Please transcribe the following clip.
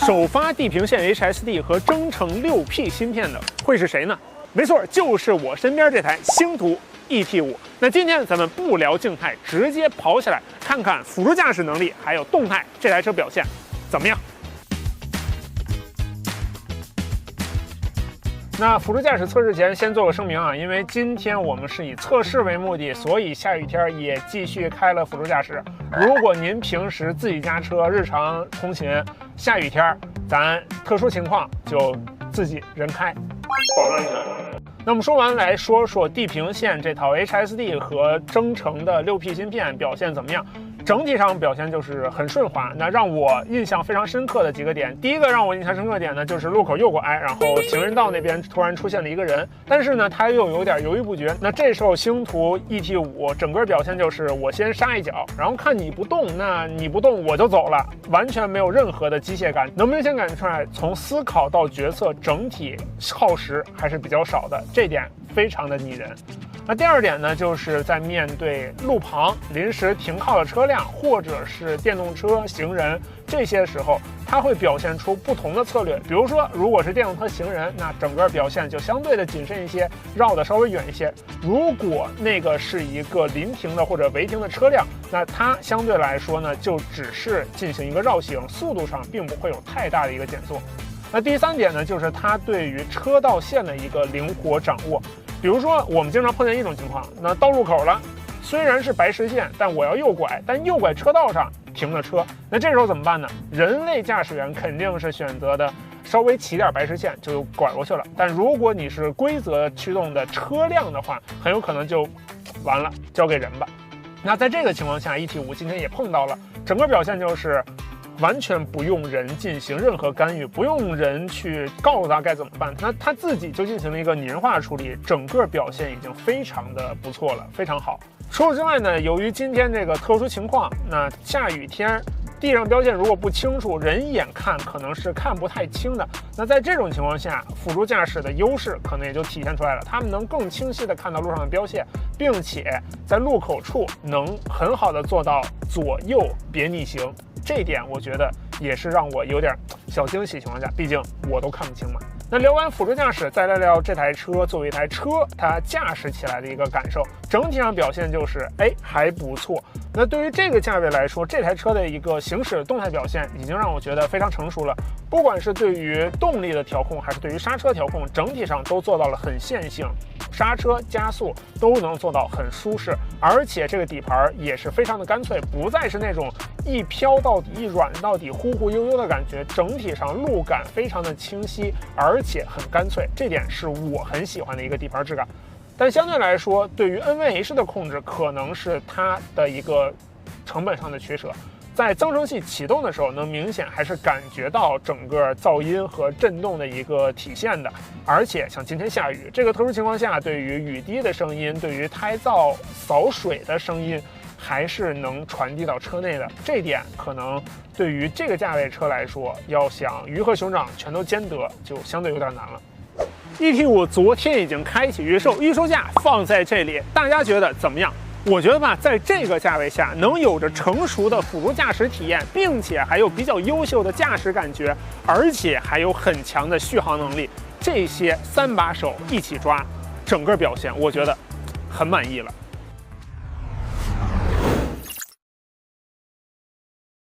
首发地平线 HSD 和增程6P 芯片的会是谁呢？没错，就是我身边这台星途 ET5。那今天咱们不聊静态，直接跑起来看看辅助驾驶能力还有动态这台车表现怎么样。那辅助驾驶测试前先做个声明啊，因为今天我们是以测试为目的，所以下雨天也继续开了辅助驾驶。如果您平时自己家车日常通勤，下雨天咱特殊情况就自己人开，保证安全。那我们说完，来说说地平线这套 HSD 和增程的6P 芯片表现怎么样。整体上表现就是很顺滑。那让我印象非常深刻的几个点，第一个让我印象深刻的点呢，就是路口右拐，然后行人道那边突然出现了一个人，但是呢他又有点犹豫不决。那这时候星途 ET5 整个表现就是我先刹一脚，然后看你不动，那你不动我就走了，完全没有任何的机械感，能明显感觉出来从思考到决策整体耗时还是比较少的，这点非常的拟人。那第二点呢，就是在面对路旁临时停靠的车辆，或者是电动车、行人，这些时候它会表现出不同的策略。比如说，如果是电动车行人，那整个表现就相对的谨慎一些，绕得稍微远一些。如果那个是一个临停的或者违停的车辆，那它相对来说呢，就只是进行一个绕行，速度上并不会有太大的一个减速。那第三点呢，就是它对于车道线的一个灵活掌握。比如说，我们经常碰见一种情况，那到路口了，虽然是白实线，但我要右拐，但右拐车道上停了车，那这时候怎么办呢？人类驾驶员肯定是选择的稍微起点白实线就拐过去了，但如果你是规则驱动的车辆的话，很有可能就完了，交给人吧。那在这个情况下 ，ET5 今天也碰到了，整个表现就是完全不用人进行任何干预，不用人去告诉他该怎么办，那他自己就进行了一个拟人化的处理，整个表现已经非常的不错了，非常好。除此之外呢，由于今天这个特殊情况，那下雨天地上标线如果不清楚，人眼看可能是看不太清的。那在这种情况下，辅助驾驶的优势可能也就体现出来了，他们能更清晰地看到路上的标线，并且在路口处能很好地做到左右别逆行。这一点我觉得也是让我有点小惊喜的情况下，毕竟我都看不清嘛。那聊完辅助驾驶，再来聊这台车作为一台车，它驾驶起来的一个感受，整体上表现就是还不错。那对于这个价位来说，这台车的一个行驶动态表现已经让我觉得非常成熟了，不管是对于动力的调控，还是对于刹车调控，整体上都做到了很线性，刹车加速都能做到很舒适，而且这个底盘也是非常的干脆，不再是那种一飘到底一软到底忽忽悠悠的感觉，整体上路感非常的清晰，而且很干脆，这点是我很喜欢的一个底盘质感。但相对来说，对于 NVH 的控制可能是它的一个成本上的取舍，在增程器启动的时候，能明显还是感觉到整个噪音和震动的一个体现的。而且像今天下雨这个特殊情况下，对于雨滴的声音，对于胎噪扫水的声音，还是能传递到车内的。这点可能对于这个价位车来说，要想鱼和熊掌全都兼得，就相对有点难了。ET5 昨天已经开启预售，预售价放在这里，大家觉得怎么样？我觉得吧，在这个价位下，能有着成熟的辅助驾驶体验，并且还有比较优秀的驾驶感觉，而且还有很强的续航能力，这些3把手一起抓，整个表现我觉得很满意了。